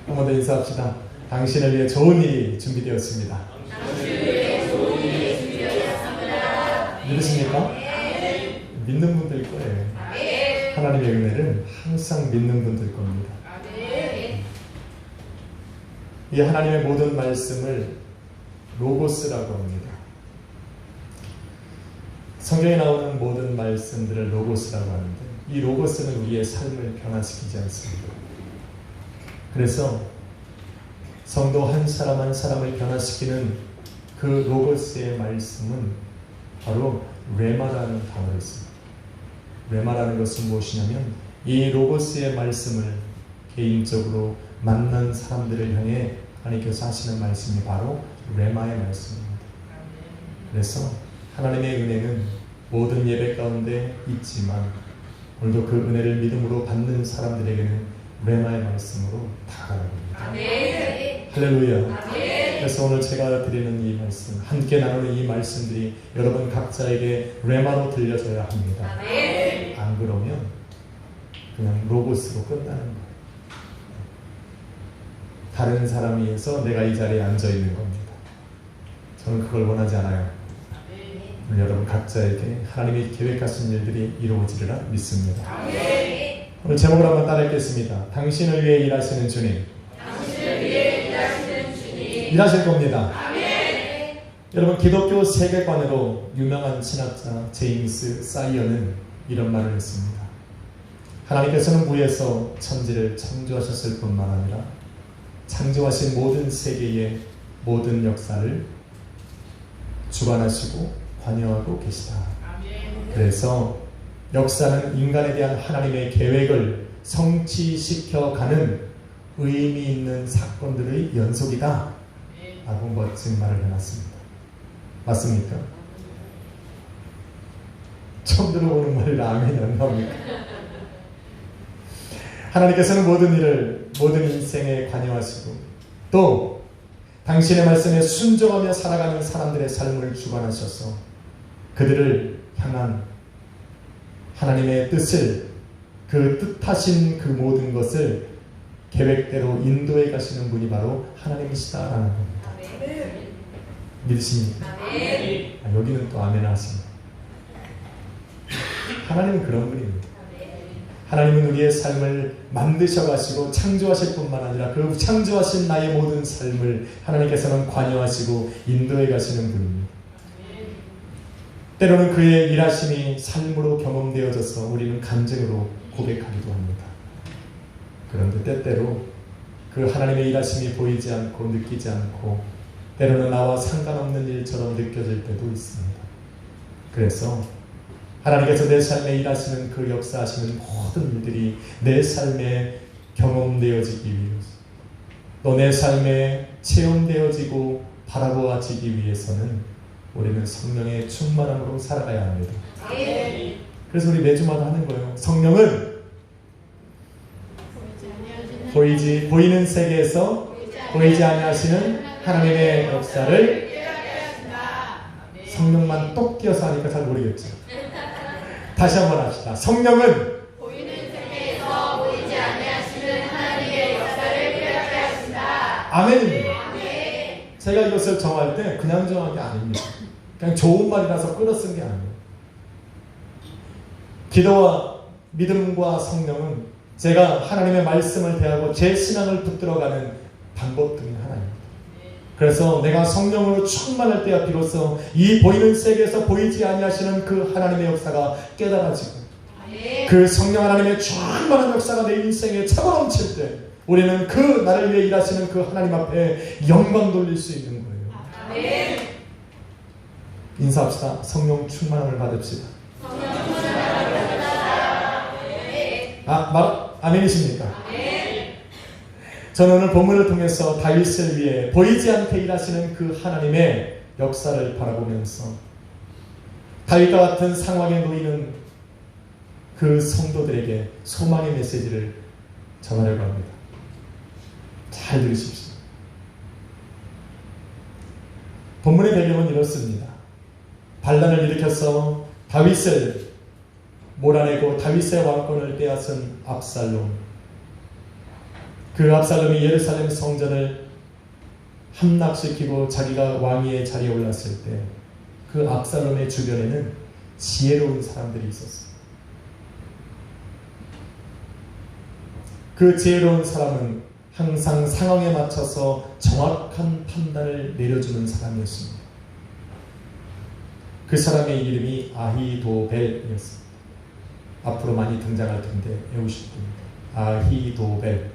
한번 더 인사합시다. 당신을 위해 좋은 일이 준비되었습니다. 믿으십니까? 믿는 분들 거예요. 하나님의 은혜를 항상 믿는 분들 겁니다. 이 하나님의 모든 말씀을 로고스라고 합니다. 성경에 나오는 모든 말씀들을 로고스라고 하는데 이 로고스는 우리의 삶을 변화시키지 않습니다. 그래서 성도 한 사람 한 사람을 변화시키는 그 로고스의 말씀은 바로 레마라는 단어를 씁니다. 레마라는 것은 무엇이냐면 이 로고스의 말씀을 개인적으로 만난 사람들을 향해 하나님께서 하시는 말씀이 바로 레마의 말씀입니다. 그래서 하나님의 은혜는 모든 예배 가운데 있지만 오늘도 그 은혜를 믿음으로 받는 사람들에게는 레마의 말씀으로 다가갑니다. 할렐루야. 그래서 오늘 제가 드리는 이 말씀, 함께 나누는 이 말씀들이 여러분 각자에게 레마로 들려져야 합니다. 안 그러면 그냥 로고스로 끝나는 거예요. 다른 사람에 의해서 내가 이 자리에 앉아 있는 겁니다. 저는 그걸 원하지 않아요. 여러분 각자에게 하나님이 계획하신 일들이 이루어지리라 믿습니다. 오늘 제목을 한번 따라 읽겠습니다. 당신을 위해 일하시는 주님. 일하실 겁니다. 여러분 기독교 세계관으로 유명한 신학자 제임스 사이어는 이런 말을 했습니다. 하나님께서는 무에서 천지를 창조하셨을 뿐만 아니라 창조하신 모든 세계의 모든 역사를 주관하시고 관여하고 계시다. 그래서 역사는 인간에 대한 하나님의 계획을 성취시켜가는 의미 있는 사건들의 연속이다 라고 멋진 말을 해놨습니다. 맞습니까? 처음 들어보는 말이라 아멘이 안 나옵니까? 하나님께서는 모든 일을 모든 인생에 관여하시고 또 당신의 말씀에 순종하며 살아가는 사람들의 삶을 주관하셔서 그들을 향한 하나님의 뜻을 그 뜻하신 그 모든 것을 계획대로 인도해 가시는 분이 바로 하나님이시다라는 겁니다. 믿으십니까? 여기는 또 아멘 하십니다. 하나님은 그런 분입니다. 하나님은 우리의 삶을 만드셔가시고 창조하실 뿐만 아니라 그 창조하신 나의 모든 삶을 하나님께서는 관여하시고 인도해 가시는 분입니다. 때로는 그의 일하심이 삶으로 경험되어져서 우리는 간증으로 고백하기도 합니다. 그런데 때때로 그 하나님의 일하심이 보이지 않고 느끼지 않고 때로는 나와 상관없는 일처럼 느껴질 때도 있습니다. 그래서 하나님께서 내 삶에 일하시는 그 역사하시는 모든 일들이 내 삶에 경험되어지기 위해서 또 내 삶에 체험되어지고 바라보아지기 위해서는 우리는 성령의 충만함으로 살아가야 합니다. 그래서 우리 매주마다 하는 거예요. 성령은 보이는 세계에서 보이지 아니하시는 하나님의 역사를 성령만 똑 띄어서 하니까 잘 모르겠죠. 다시 한번 합시다. 성령은 보이는 세계에서 보이지 아니하시는 하나님의 역사를 깨닫게 하신다. 아멘입니다. 제가 이것을 정할 때 그냥 정한 게 아닙니다. 그냥 좋은 말이라서 끌어 쓴 게 아니에요. 기도와 믿음과 성령은 제가 하나님의 말씀을 대하고 제 신앙을 붙들어가는 방법 중에 하나입니다. 그래서 내가 성령으로 충만할 때야 비로소 이 보이는 세계에서 보이지 아니하시는 그 하나님의 역사가 깨달아지고 그 성령 하나님의 충만한 역사가 내 인생에 차고 넘칠 때 우리는 그 나를 위해 일하시는 그 하나님 앞에 영광 돌릴 수 있는 거예요. 인사합시다. 성령 충만함을 받읍시다. 아멘이십니까? 저는 오늘 본문을 통해서 다윗을 위해 보이지 않게 일하시는 그 하나님의 역사를 바라보면서 다윗과 같은 상황에 놓이는 그 성도들에게 소망의 메시지를 전하려고 합니다. 잘 들으십시오. 본문의 배경은 이렇습니다. 반란을 일으켜서 다윗을 몰아내고 다윗의 왕권을 빼앗은 압살롬, 그 압살롬이 예루살렘 성전을 함락시키고 자기가 왕위의 자리에 올랐을 때 그 압살롬의 주변에는 지혜로운 사람들이 있었어요. 그 지혜로운 사람은 항상 상황에 맞춰서 정확한 판단을 내려주는 사람이었습니다. 그 사람의 이름이 아히도벨이었습니다. 앞으로 많이 등장할 텐데 외우실 겁니다. 아히도벨.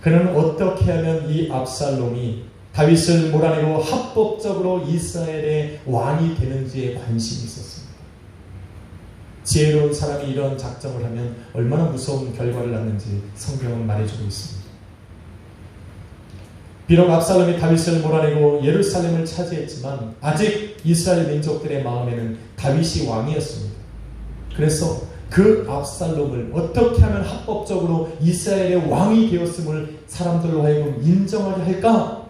그는 어떻게 하면 이 압살롬이 다윗을 몰아내고 합법적으로 이스라엘의 왕이 되는지에 관심이 있었습니다. 지혜로운 사람이 이런 작정을 하면 얼마나 무서운 결과를 낳는지 성경은 말해주고 있습니다. 비록 압살롬이 다윗을 몰아내고 예루살렘을 차지했지만 아직 이스라엘 민족들의 마음에는 다윗이 왕이었습니다. 그래서 그 압살롬을 어떻게 하면 합법적으로 이스라엘의 왕이 되었음을 사람들로 하여금 인정하게 할까?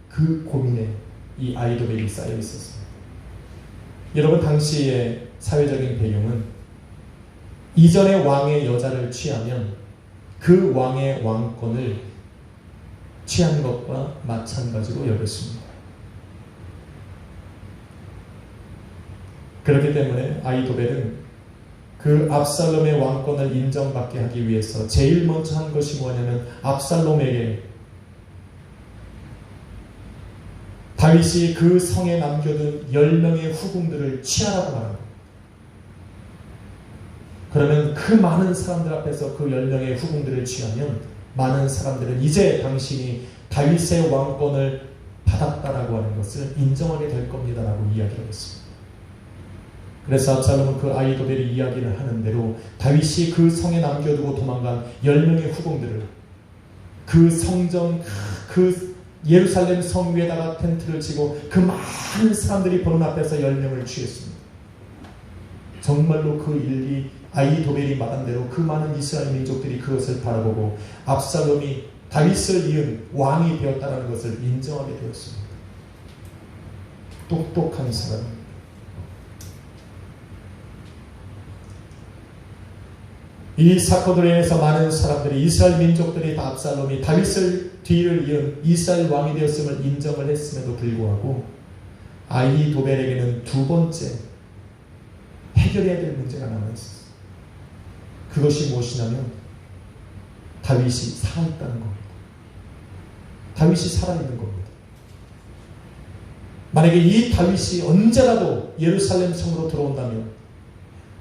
그 고민에 이 아히도벨이 쌓여 있었습니다. 여러분, 당시의 사회적인 배경은 이전의 왕의 여자를 취하면 그 왕의 왕권을 취한 것과 마찬가지로 여겼습니다. 그렇기 때문에 아히도벨은 그 압살롬의 왕권을 인정받게 하기 위해서 제일 먼저 한 것이 뭐냐면 압살롬에게 다윗이 그 성에 남겨둔 10명의 후궁들을 취하라고 말합니다. 그러면 그 많은 사람들 앞에서 그 10명의 후궁들을 취하면 많은 사람들은 이제 당신이 다윗의 왕권을 받았다라고 하는 것을 인정하게 될 겁니다라고 이야기를 했습니다. 그래서 압살롬은 그 아히도벨이 이야기를 하는 대로 다윗이 그 성에 남겨두고 도망간 10명의 후궁들을 그 성전, 그 예루살렘 성 위에다가 텐트를 치고 그 많은 사람들이 보는 앞에서 10명을 취했습니다. 정말로 그 일이 아히도벨이 말한 대로 그 많은 이스라엘 민족들이 그것을 바라보고 압살롬이 다윗을 이은 왕이 되었다는 것을 인정하게 되었습니다. 똑똑한 사람입니다. 이 사건으로 인해서 많은 사람들이, 이스라엘 민족들이 다 압살롬이 다윗을 뒤를 이은 이스라엘 왕이 되었음을 인정을 했음에도 불구하고 아히도벨에게는 두 번째 해결해야 될 문제가 남아있었어요. 그것이 무엇이냐면 다윗이 살아있다는 겁니다. 다윗이 살아있는 겁니다. 만약에 이 다윗이 언제라도 예루살렘 성으로 들어온다면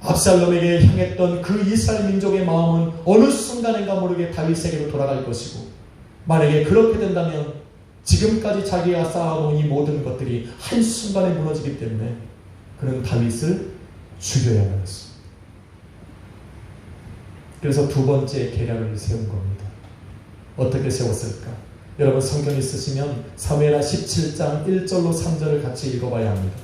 압살롬에게 향했던 그 이스라엘 민족의 마음은 어느 순간인가 모르게 다윗에게로 돌아갈 것이고, 만약에 그렇게 된다면 지금까지 자기가 쌓아놓은 이 모든 것들이 한순간에 무너지기 때문에 그는 다윗을 죽여야만 했습니다. 그래서 두 번째 계략을 세운 겁니다. 어떻게 세웠을까? 여러분 성경 있으시면 사무엘하 17장 1절로 3절을 같이 읽어봐야 합니다.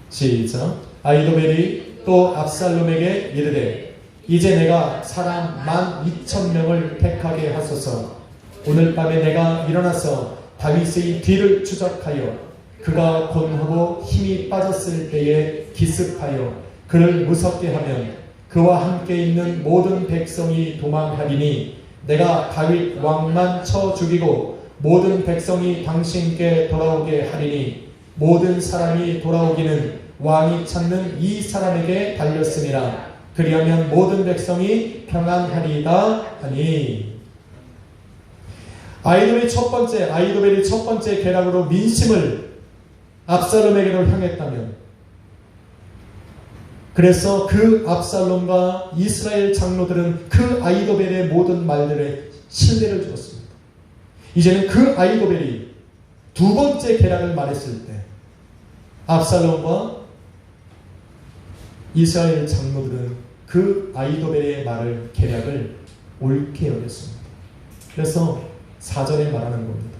시작. 아히도벨이 또 압살롬에게 이르되 이제 내가 사람 12,000명을 택하게 하소서. 오늘 밤에 내가 일어나서 다윗의 뒤를 추적하여 그가 곤하고 힘이 빠졌을 때에 기습하여 그를 무섭게 하면 그와 함께 있는 모든 백성이 도망하리니 내가 다윗 왕만 쳐 죽이고 모든 백성이 당신께 돌아오게 하리니 모든 사람이 돌아오기는 왕이 찾는 이 사람에게 달렸음이라. 그리하면 모든 백성이 평안하리이다 하니. 아히도벨이 첫 번째 계략으로 민심을 압살롬에게로 향했다면, 그래서 그 압살롬과 이스라엘 장로들은 그 아히도벨의 모든 말들에 신뢰를 주었습니다. 이제는 그 아히도벨이 두 번째 계략을 말했을 때 압살롬과 이스라엘 장로들은 그 아히도벨의 말을, 계략을 옳게 여겼습니다. 그래서 4절에 말하는 겁니다.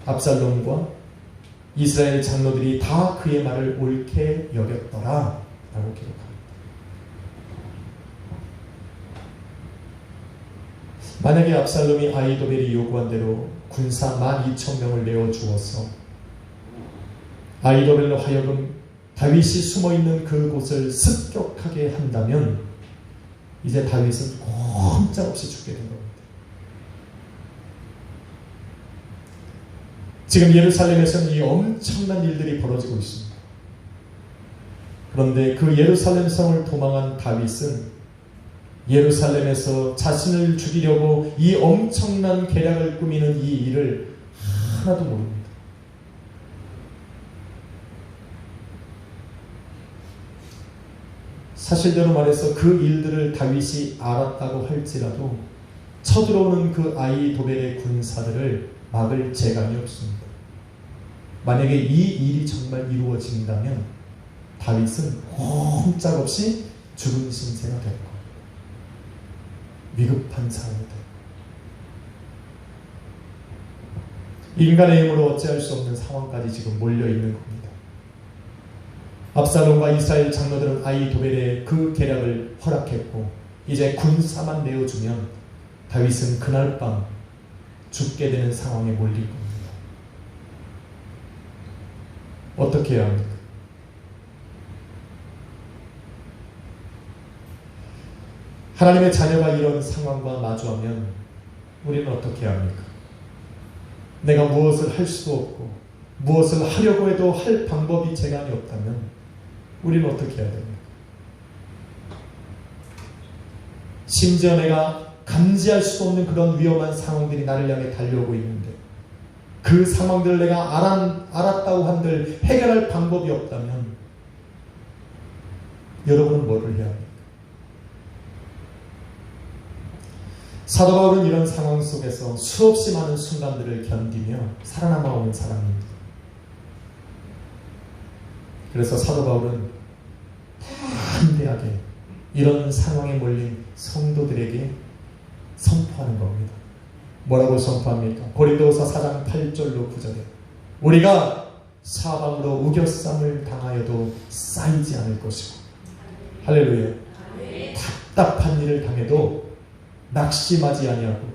압살롬과 이스라엘 장로들이 다 그의 말을 옳게 여겼더라 라고 기록합니다. 만약에 압살롬이 아히도벨이 요구한 대로 군사 12,000명을 내어주어서 아히도벨로 하여금 다윗이 숨어있는 그곳을 습격하게 한다면 이제 다윗은 꼼짝없이 죽게 된 겁니다. 지금 예루살렘에서는 이 엄청난 일들이 벌어지고 있습니다. 그런데 그 예루살렘 성을 도망한 다윗은 예루살렘에서 자신을 죽이려고 이 엄청난 계략을 꾸미는 이 일을 하나도 모릅니다. 사실대로 말해서 그 일들을 다윗이 알았다고 할지라도 쳐들어오는 그 아히도벨의 군사들을 막을 재간이 없습니다. 만약에 이 일이 정말 이루어진다면 다윗은 꼼짝없이 죽은 신세가 될 겁니다. 위급한 상황이 될 겁니다. 인간의 힘으로 어찌할 수 없는 상황까지 지금 몰려있는 겁니다. 압살롬과 이스라엘 장로들은 아히도벨의 그 계략을 허락했고 이제 군사만 내어주면 다윗은 그날 밤 죽게 되는 상황에 몰릴 겁니다. 어떻게 해야 합니까? 하나님의 자녀가 이런 상황과 마주하면 우리는 어떻게 해야 합니까? 내가 무엇을 할 수도 없고 무엇을 하려고 해도 할 방법이 재간이 없다면 우리는 어떻게 해야 됩니까? 심지어 내가 감지할 수 없는 그런 위험한 상황들이 나를 향해 달려오고 있는데 그 상황들을 내가 알았다고 한들 해결할 방법이 없다면 여러분은 뭐를 해야 합니까? 사도 바울은 이런 상황 속에서 수없이 많은 순간들을 견디며 살아남아온 사람입니다. 그래서 사도 바울은 담대하게 이런 상황에 몰린 성도들에게 선포하는 겁니다. 뭐라고 선포합니까? 고린도후서 4장 8절로 9절에 우리가 사방으로 우겨쌈을 당하여도 쌓이지 않을 것이고 할렐루야. 답답한 일을 당해도 낙심하지 아니하고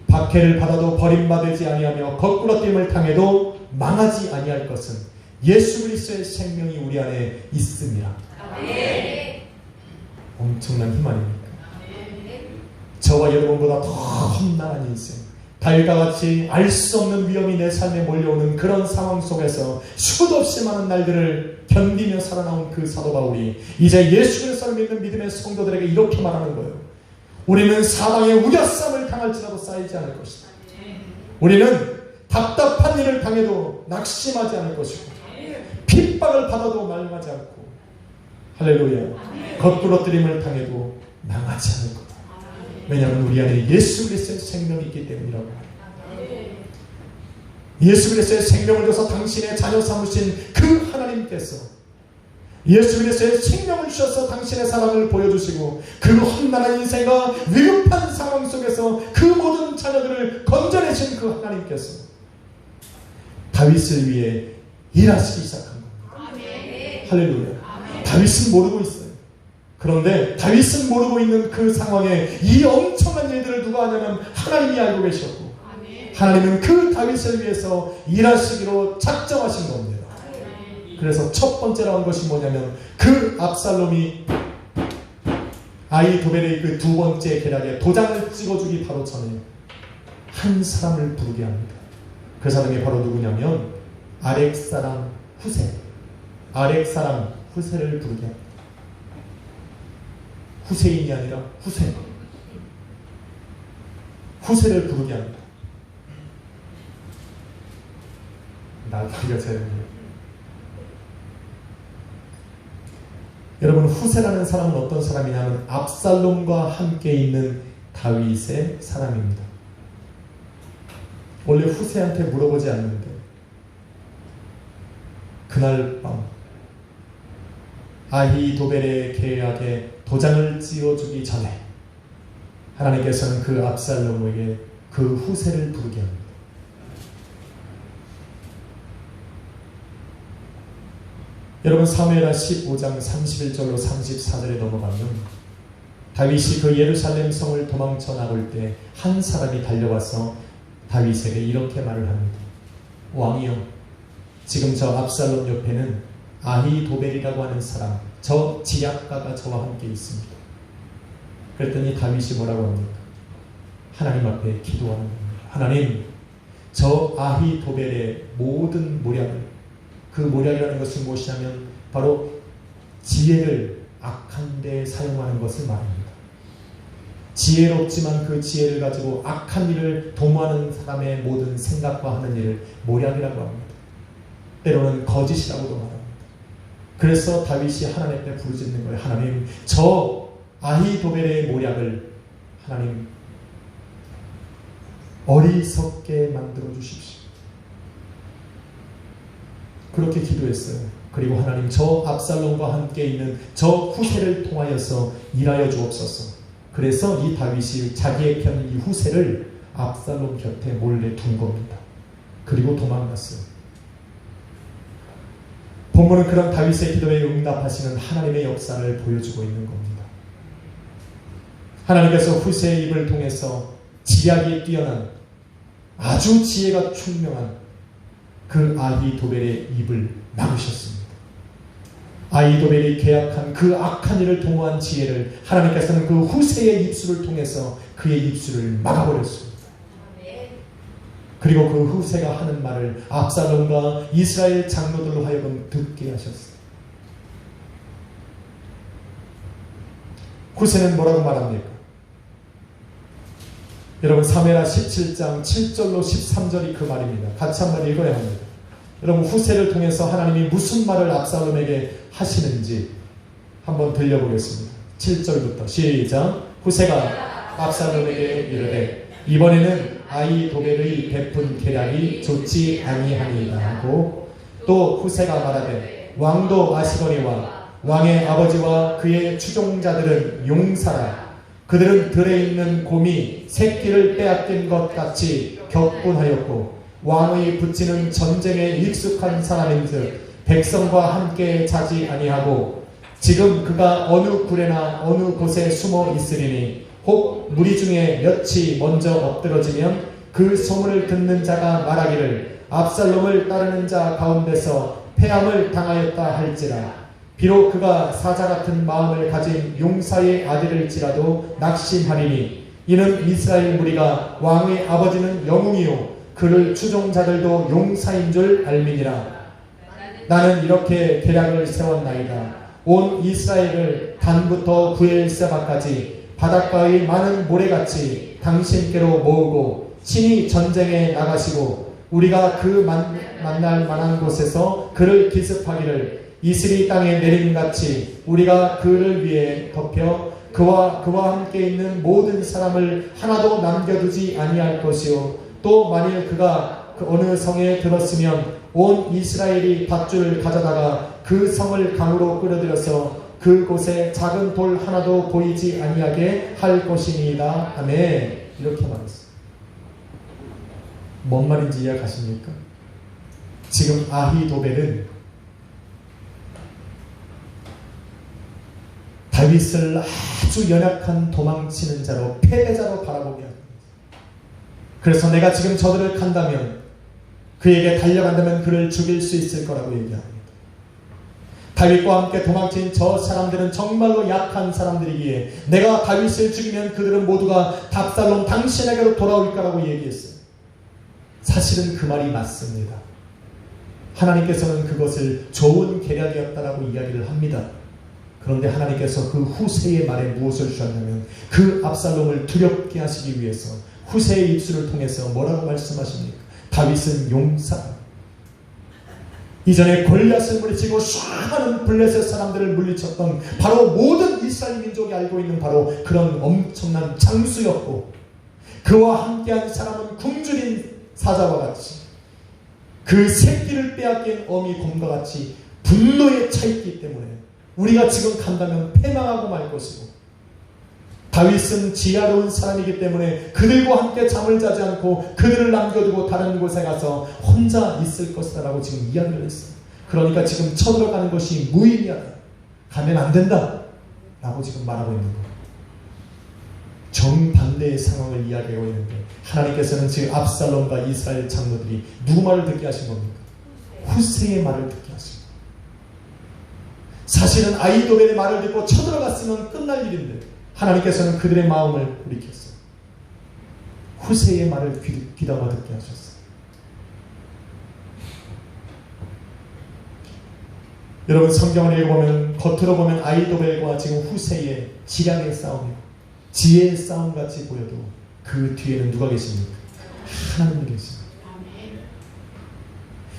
박해를 받아도 버림받지 아니하며 거꾸러짐을 당해도 망하지 아니할 것은 예수 그리스도의 생명이 우리 안에 있습니다. 엄청난 힘 아닙니까? 저와 여러분보다 더 험난한 인생, 달과 같이 알 수 없는 위험이 내 삶에 몰려오는 그런 상황 속에서 수도 없이 많은 날들을 견디며 살아나온 그 사도 바울이 이제 예수 그리스도를 믿는 믿음의 성도들에게 이렇게 말하는 거예요. 우리는 사방에 우겨쌈을 당할지라도 쌓이지 않을 것이다. 우리는 답답한 일을 당해도 낙심하지 않을 것이고 핍박을 받아도 말하지 않고 할렐루야 겉부러뜨림을 당해도 망하지 않을 거다. 왜냐하면 우리 안에 예수 그리스도의 생명이 있기 때문이라고 말합니다. 예수 그리스도의 생명을 줘서 당신의 자녀 삼으신 그 하나님께서 예수 그리스도의 생명을 주셔서 당신의 사랑을 보여주시고 그 험난한 인생과 위급한 상황 속에서 그 모든 자녀들을 건져내신 그 하나님께서 다윗을 위해 일하시기 시작한 겁니다. 할렐루야. 다윗은 모르고 있어요. 그런데 다윗은 모르고 있는 그 상황에 이 엄청난 일들을 누가 하냐면 하나님이 알고 계셨고 하나님은 그 다윗을 위해서 일하시기로 작정하신 겁니다. 그래서 첫 번째로 한 것이 뭐냐면 그 압살롬이 아히도벨의 그 두 번째 계략에 도장을 찍어주기 바로 전에 한 사람을 부르게 합니다. 그 사람이 바로 누구냐면 아렉 사람 후세, 아렉 사람 후세를 부르게 합니다. 후세인이 아니라 후세, 후세를 부르게 합니다. 나기가 제일이에요. 여러분 후세라는 사람은 어떤 사람이냐면 압살롬과 함께 있는 다윗의 사람입니다. 원래 후세한테 물어보지 않는데 그날 밤 아히도벨의 계략에 도장을 찍어주기 전에 하나님께서는 그 압살롬에게 그 후세를 부르게 합니다. 여러분 사무엘하 15장 31절로 34절에 넘어가면 다윗이 그 예루살렘 성을 도망쳐 나올 때 한 사람이 달려와서 다윗에게 이렇게 말을 합니다. 왕이여, 지금 저 압살롬 옆에는 아히도벨이라고 하는 사람, 저 지략가가 저와 함께 있습니다. 그랬더니 다윗이 뭐라고 합니까? 하나님 앞에 기도하는 겁니다. 하나님, 저 아히도벨의 모든 모략을, 그 모략이라는 것은 무엇이냐면 바로 지혜를 악한 데 사용하는 것을 말합니다. 지혜롭지만 그 지혜를 가지고 악한 일을 도모하는 사람의 모든 생각과 하는 일을 모략이라고 합니다. 때로는 거짓이라고도 말합니다. 그래서 다윗이 하나님 앞에 부르짖는 거예요. 하나님, 저 아히도벨의 모략을 하나님 어리석게 만들어 주십시오. 그렇게 기도했어요. 그리고 하나님, 저 압살롬과 함께 있는 저 후세를 통하여서 일하여 주옵소서. 그래서 이 다윗이 자기의 편 이 후세를 압살롬 곁에 몰래 둔 겁니다. 그리고 도망갔어요. 본문은 그런 다윗의 기도에 응답하시는 하나님의 역사를 보여주고 있는 겁니다. 하나님께서 후세의 입을 통해서 지략이 뛰어난 아주 지혜가 총명한 그 아히도벨의 입을 막으셨습니다. 아히도벨이 계약한 그 악한 일을 도모한 지혜를 하나님께서는 그 후세의 입술을 통해서 그의 입술을 막아버렸습니다. 그리고 그 후세가 하는 말을 압살롬과 이스라엘 장로들로 하여금 듣게 하셨어요. 후세는 뭐라고 말합니까? 여러분, 사무엘하 17장 7절로 13절이 그 말입니다. 같이 한번 읽어야 합니다. 여러분, 후세를 통해서 하나님이 무슨 말을 압살롬에게 하시는지 한번 들려보겠습니다. 7절부터 시작. 후세가 압살롬에게 이르되 이번에는 아히도벨의 베푼 계략이 좋지 아니하니이다 하고, 또 후세가 말하되 왕도 아시거니와 왕의 아버지와 그의 추종자들은 용사라. 그들은 들에 있는 곰이 새끼를 빼앗긴 것 같이 격분하였고 왕의 붙이는 전쟁에 익숙한 사람인즉 백성과 함께 자지 아니하고 지금 그가 어느 굴에나 어느 곳에 숨어 있으리니 혹 무리 중에 몇이 먼저 엎드러지면 그 소문을 듣는 자가 말하기를 압살롬을 따르는 자 가운데서 패함을 당하였다 할지라. 비록 그가 사자 같은 마음을 가진 용사의 아들일지라도 낙심하리니 이는 이스라엘 무리가 왕의 아버지는 영웅이요 그를 추종자들도 용사인 줄 알미니라. 나는 이렇게 계략을 세웠나이다. 온 이스라엘을 단부터 구엘세바까지 바닷가의 많은 모래같이 당신께로 모으고 친히 전쟁에 나가시고 우리가 그 만날 만한 곳에서 그를 기습하기를 이슬이 땅에 내림같이 우리가 그를 위해 덮여 그와 함께 있는 모든 사람을 하나도 남겨두지 아니할 것이요 또 만일 그가 그 어느 성에 들었으면 온 이스라엘이 밧줄을 가져다가 그 성을 강으로 끌어들여서 그곳에 작은 돌 하나도 보이지 아니하게 할 것이니이다. 아멘. 이렇게 말했어요. 뭔 말인지 이해가십니까? 지금 아히도벨은 다윗을 아주 연약한 도망치는 자로 패배자로 바라보게 합니다. 그래서 내가 지금 저들을 간다면 그에게 달려간다면 그를 죽일 수 있을 거라고 얘기합니다. 다윗과 함께 도망친 저 사람들은 정말로 약한 사람들이기에 내가 다윗을 죽이면 그들은 모두가 압살롬 당신에게로 돌아올 거라고 얘기했어요. 사실은 그 말이 맞습니다. 하나님께서는 그것을 좋은 계략이었다라고 이야기를 합니다. 그런데 하나님께서 그 후세의 말에 무엇을 주셨냐면 그 압살롬을 두렵게 하시기 위해서 후세의 입술을 통해서 뭐라고 말씀하십니까? 다윗은 용사. 이전에 골리앗을 물리치고 수많은 블레셋 사람들을 물리쳤던 바로 모든 이스라엘 민족이 알고 있는 바로 그런 엄청난 장수였고 그와 함께한 사람은 굶주린 사자와 같이 그 새끼를 빼앗긴 어미 곰과 같이 분노에 차 있기 때문에 우리가 지금 간다면 패망하고 말 것이고 다윗은 지혜로운 사람이기 때문에 그들과 함께 잠을 자지 않고 그들을 남겨두고 다른 곳에 가서 혼자 있을 것이다 라고 지금 이야기를 했어요. 그러니까 지금 쳐들어가는 것이 무의미하다. 가면 안 된다 라고 지금 말하고 있는 거예요. 정반대의 상황을 이야기하고 있는데 하나님께서는 지금 압살롬과 이스라엘 장로들이 누구 말을 듣게 하신 겁니까? 후세의 말을 듣게 하신 거예요. 사실은 아히도벨의 말을 듣고 쳐들어갔으면 끝날 일인데 하나님께서는 그들의 마음을 돌이켰어요. 후세의 말을 귀담아 듣게 하셨어요. 여러분, 성경을 읽어보면 겉으로 보면 아이도벨과 지금 후세의 지략의 싸움이고 지혜의 싸움 같이 보여도 그 뒤에는 누가 계십니까? 하나님이 계십니다.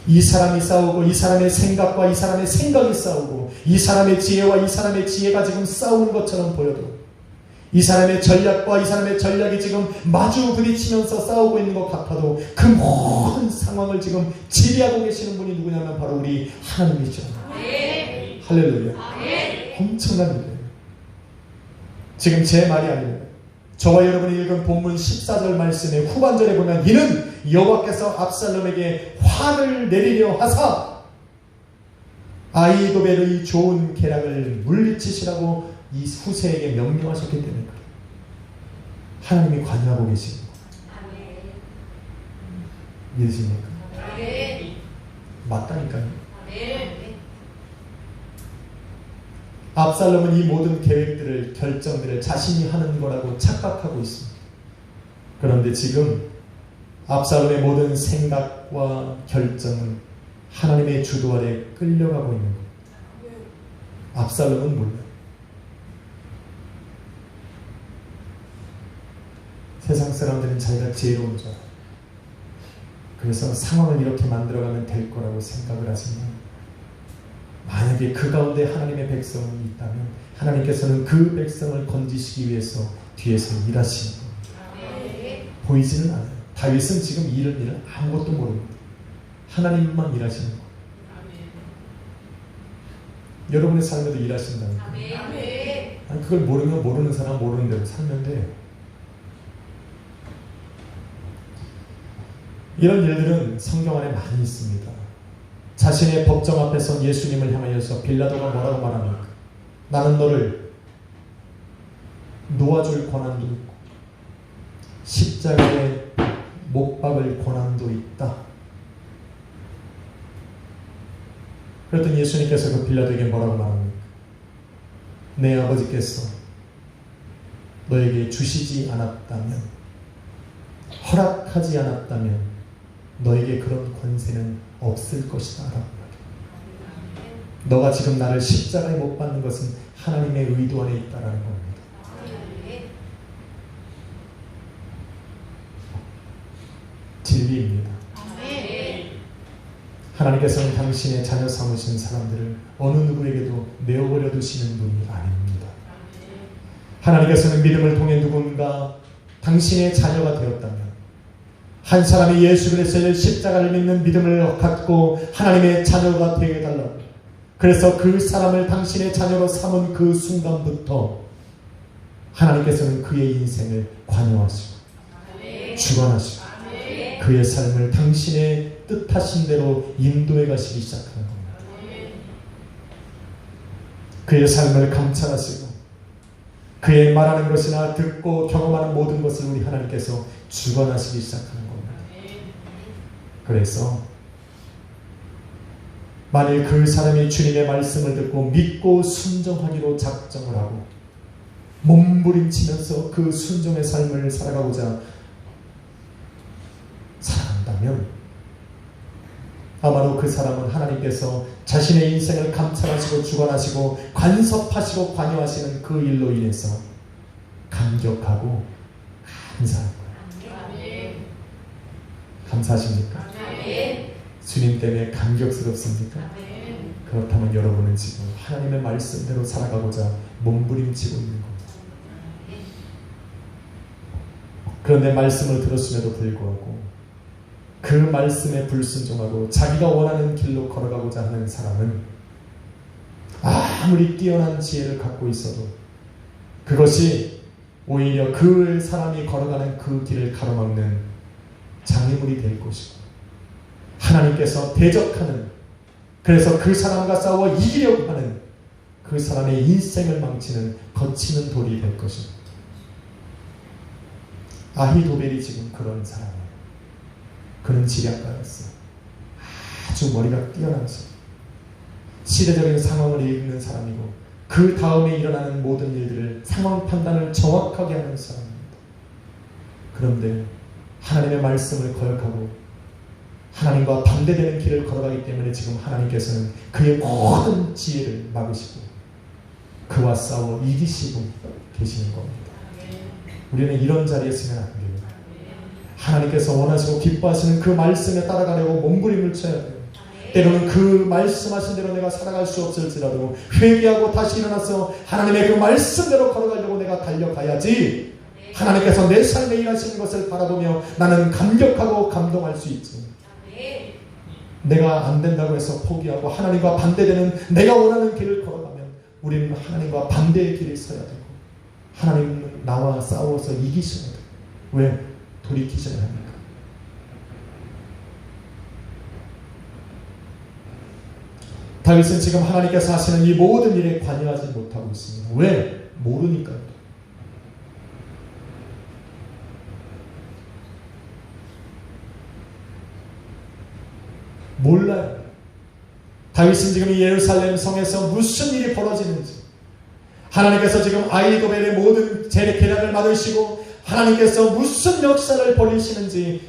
이 사람이 싸우고 이 사람의 생각과 이 사람의 생각이 싸우고 이 사람의 지혜와 이 사람의 지혜가 지금 싸우는 것처럼 보여도 이 사람의 전략과 이 사람의 전략이 지금 마주 부딪히면서 싸우고 있는 것 같아도 그 모든 상황을 지금 지배하고 계시는 분이 누구냐면 바로 우리 하나님이죠. 할렐루야. 엄청난 일이에요. 지금 제 말이 아닙니다. 저와 여러분이 읽은 본문 14절 말씀의 후반절에 보면 이는 여호와께서 압살롬에게 화를 내리려 하사 아히도벨의 좋은 계략을 물리치시라고 이 후세에게 명령하셨기 때문에 하나님이 관여하고 계시는 거예요. 믿으십니까? 맞다니까요. 압살롬은 이 모든 계획들을, 결정들을 자신이 하는 거라고 착각하고 있습니다. 그런데 지금 압살롬의 모든 생각과 결정은 하나님의 주도 아래 끌려가고 있는 거예요. 압살롬은 몰라요. 세상 사람들은 자기가 지혜로운 줄 알아요. 그래서 상황을 이렇게 만들어가면 될 거라고 생각을 하지만 만약에 그 가운데 하나님의 백성이 있다면 하나님께서는 그 백성을 건지시기 위해서 뒤에서 일하시는 겁니다. 보이지는 않아요. 다윗은 지금 이런 일은 아무것도 모릅니다. 하나님만 일하시는 거예요. 여러분의 삶에도 일하신다니까. 아니, 그걸 모르면 모르는 사람 모르는 대로 살면 돼요. 이런 일들은 성경 안에 많이 있습니다. 자신의 법정 앞에 선 예수님을 향하여서 빌라도가 뭐라고 말합니까? 나는 너를 놓아줄 권한도 있고 십자가에 못 박을 권한도 있다. 그랬더니 예수님께서 그 빌라도에게 뭐라고 말합니까? 내 아버지께서 너에게 주시지 않았다면, 허락하지 않았다면 너에게 그런 권세는 없을 것이다 라고 말해요. 너가 지금 나를 십자가에 못 박는 것은 하나님의 의도 안에 있다라는 겁니다. 진리입니다. 하나님께서는 당신의 자녀 삼으신 사람들을 어느 누구에게도 내어버려 두시는 분이 아닙니다. 하나님께서는 믿음을 통해 누군가 당신의 자녀가 되었다면, 한 사람이 예수 그리스도의 십자가를 믿는 믿음을 갖고 하나님의 자녀가 되게 해달라고, 그래서 그 사람을 당신의 자녀로 삼은 그 순간부터 하나님께서는 그의 인생을 관여하시고 주관하시고 그의 삶을 당신의 뜻하신 대로 인도해 가시기 시작하는 겁니다. 그의 삶을 감찰하시고 그의 말하는 것이나 듣고 경험하는 모든 것을 우리 하나님께서 주관하시기 시작하는 겁니다. 그래서 만일 그 사람이 주님의 말씀을 듣고 믿고 순종하기로 작정을 하고 몸부림치면서 그 순종의 삶을 살아가고자 살아간다면 아마도 그 사람은 하나님께서 자신의 인생을 감찰하시고 주관하시고 간섭하시고 관여하시는 그 일로 인해서 감격하고 감사할 거예요. 감사하십니까? 주님 때문에 감격스럽습니까? 그렇다면 여러분은 지금 하나님의 말씀대로 살아가고자 몸부림치고 있는 겁니다. 그런데 말씀을 들었음에도 불구하고 그 말씀에 불순종하고 자기가 원하는 길로 걸어가고자 하는 사람은 아무리 뛰어난 지혜를 갖고 있어도 그것이 오히려 그 사람이 걸어가는 그 길을 가로막는 장애물이 될 것이고, 하나님께서 대적하는, 그래서 그 사람과 싸워 이기려고 하는 그 사람의 인생을 망치는 거치는 돌이 될 것입니다. 아히도벨이 지금 그런 사람이에요. 그는 지략가였어요. 아주 머리가 뛰어난 사람, 시대적인 상황을 읽는 사람이고 그 다음에 일어나는 모든 일들을 상황 판단을 정확하게 하는 사람입니다. 그런데 하나님의 말씀을 거역하고 하나님과 반대되는 길을 걸어가기 때문에 지금 하나님께서는 그의 모든 지혜를 막으시고 그와 싸워 이기시고 계시는 겁니다. 우리는 이런 자리에 있으면 안 됩니다. 하나님께서 원하시고 기뻐하시는 그 말씀에 따라가려고 몸부림을 쳐야 돼요. 때로는 그 말씀하신 대로 내가 살아갈 수 없을지라도 회개하고 다시 일어나서 하나님의 그 말씀대로 걸어가려고 내가 달려가야지 하나님께서 내 삶에 일하시는 것을 바라보며 나는 감격하고 감동할 수 있지. 내가 안 된다고 해서 포기하고 하나님과 반대되는 내가 원하는 길을 걸어가면 우리는 하나님과 반대의 길을 서야 되고 하나님은 나와 싸워서 이기셔야 돼요. 왜? 돌이키셔야 합니까? 다윗은 지금 하나님께서 하시는 이 모든 일에 관여하지 못하고 있습니다. 왜? 모르니까요. 몰라요. 다윗은 지금 이 예루살렘 성에서 무슨 일이 벌어지는지 하나님께서 지금 아히도벨의 모든 계략을 막으시고 하나님께서 무슨 역사를 벌이시는지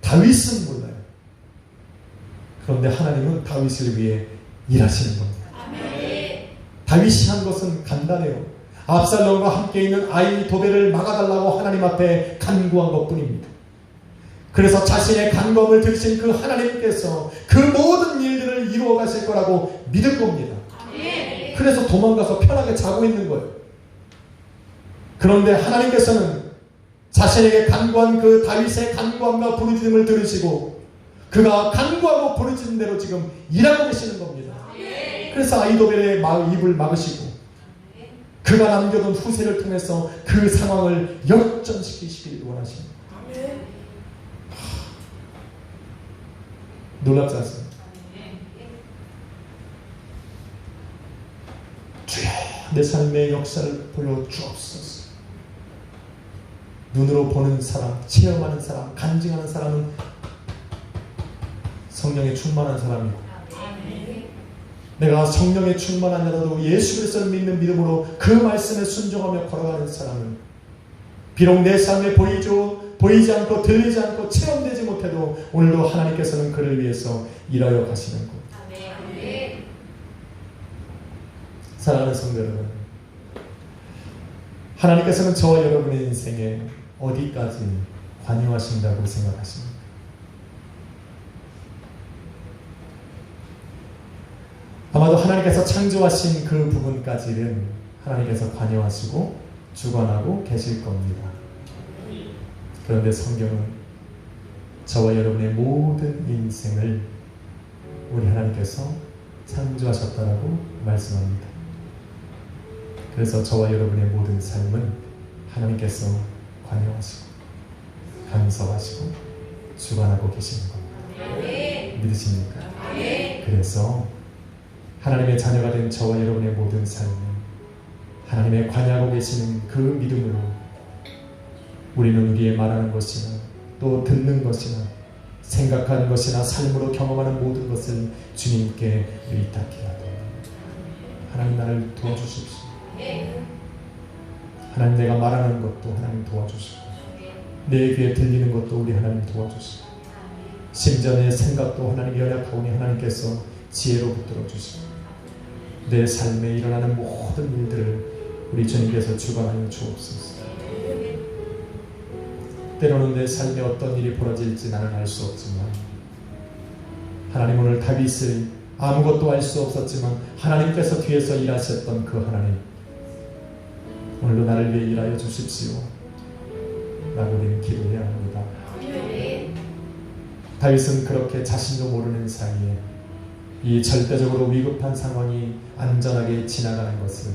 다윗은 몰라요. 그런데 하나님은 다윗을 위해 일하시는 겁니다. 다윗이 한 것은 간단해요. 압살롬과 함께 있는 아히도벨을 막아달라고 하나님 앞에 간구한 것뿐입니다. 그래서 자신의 간구함을 들으신 그 하나님께서 그 모든 일들을 이루어 가실 거라고 믿은 겁니다. 그래서 도망가서 편하게 자고 있는 거예요. 그런데 하나님께서는 자신에게 간구한 그 다윗의 간구함과 부르짖음을 들으시고 그가 간구하고 부르짖은 대로 지금 일하고 계시는 겁니다. 그래서 아히도벨의 입을 막으시고 그가 남겨둔 후세를 통해서 그 상황을 역전시키시길 원하십니다. 놀랍지 않습니까? 주여 내 삶의 역사를 보여주옵소서. 눈으로 보는 사람, 체험하는 사람, 간증하는 사람은 성령에 충만한 사람이고 내가 성령에 충만한 자라도 예수 그리스도를 믿는 믿음으로 그 말씀에 순종하며 걸어가는 사람은 비록 내 삶에 보이지 않고 들리지 않고 체험되지 못해도 오늘도 하나님께서는 그를 위해서 일하여 가시는 것. 사랑하는 성도 여러분, 하나님께서는 저와 여러분의 인생에 어디까지 관여하신다고 생각하십니까? 아마도 하나님께서 창조하신 그 부분까지는 하나님께서 관여하시고 주관하고 계실 겁니다. 그런데 성경은 저와 여러분의 모든 인생을 우리 하나님께서 창조하셨다라고 말씀합니다. 그래서 저와 여러분의 모든 삶은 하나님께서 관여하시고 간섭하시고 주관하고 계시는 겁니다. 믿으십니까? 그래서 하나님의 자녀가 된 저와 여러분의 모든 삶은 하나님의 관여하고 계시는 그 믿음으로 우리는 우리의 말하는 것이나 또 듣는 것이나 생각하는 것이나 삶으로 경험하는 모든 것을 주님께 의탁해야 됩니다. 하나님 나를 도와주십시오. 하나님 내가 말하는 것도 하나님 도와주시고 내 귀에 들리는 것도 우리 하나님 도와주시고 심지어 내 생각도 하나님 연약하오니 하나님께서 지혜로 붙들어 주시고 내 삶에 일어나는 모든 일들을 우리 주님께서 주관하여 주옵소서. 때로는 내 삶에 어떤 일이 벌어질지 나는 알 수 없지만 하나님 오늘 다윗을 아무것도 알 수 없었지만 하나님께서 뒤에서 일하셨던 그 하나님 오늘도 나를 위해 일하여 주십시오 라고 우리는 기도해야 합니다. 다윗은 그렇게 자신도 모르는 사이에 이 절대적으로 위급한 상황이 안전하게 지나가는 것을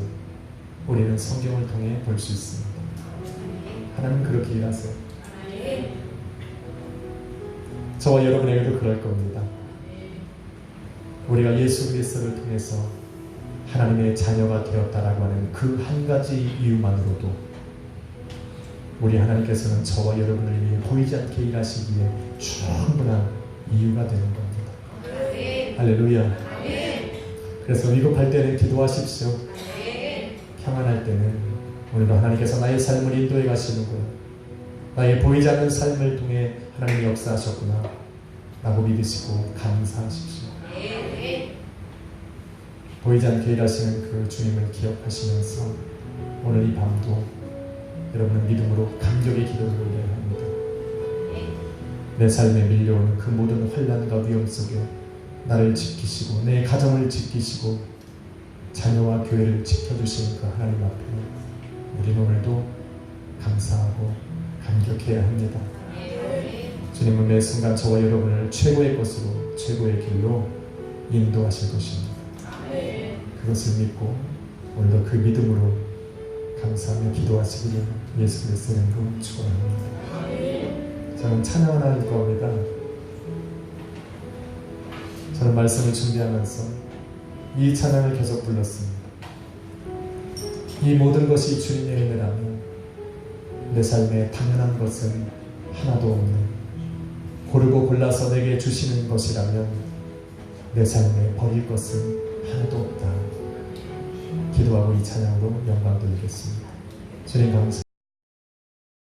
우리는 성경을 통해 볼 수 있습니다. 하나님 그렇게 일하세요. 저와 여러분에게도 그럴 겁니다. 우리가 예수 그리스도를 통해서 하나님의 자녀가 되었다라고 하는 그 한 가지 이유만으로도 우리 하나님께서는 저와 여러분을 위해 보이지 않게 일하시기에 충분한 이유가 되는 겁니다. 할렐루야. 그래서 위급할 때는 기도하십시오. 평안할 때는 오늘도 하나님께서 나의 삶을 인도해 가시는구나, 나의 보이지 않는 삶을 통해 하나님이 역사하셨구나 라고 믿으시고 감사하십시오. 보이지 않게 일하시는 그 주님을 기억하시면서 오늘 이 밤도 여러분은 믿음으로 감격의 기도를 올려야 합니다. 내 삶에 밀려오는 그 모든 환난과 위험 속에 나를 지키시고 내 가정을 지키시고 자녀와 교회를 지켜주시는 그 하나님 앞에 우리 오늘도 감사하고 감격해야 합니다. 주님은 매 순간 저와 여러분을 최고의 것으로, 최고의 길로 인도하실 것입니다. 그것을 믿고 오늘도 그 믿음으로 감사하며 기도하시기를 예수 그리스도의 이름으로 축원합니다. 저는 찬양을 할 겁니다. 저는 말씀을 준비하면서 이 찬양을 계속 불렀습니다. 이 모든 것이 주님의 은혜라면 내 삶에 당연한 것은 하나도 없는, 고르고 골라서 내게 주시는 것이라면 내 삶에 버릴 것은 하나도 없다. 기도하고 이 찬양으로 영광 돌리겠습니다. 주님 감사합니다.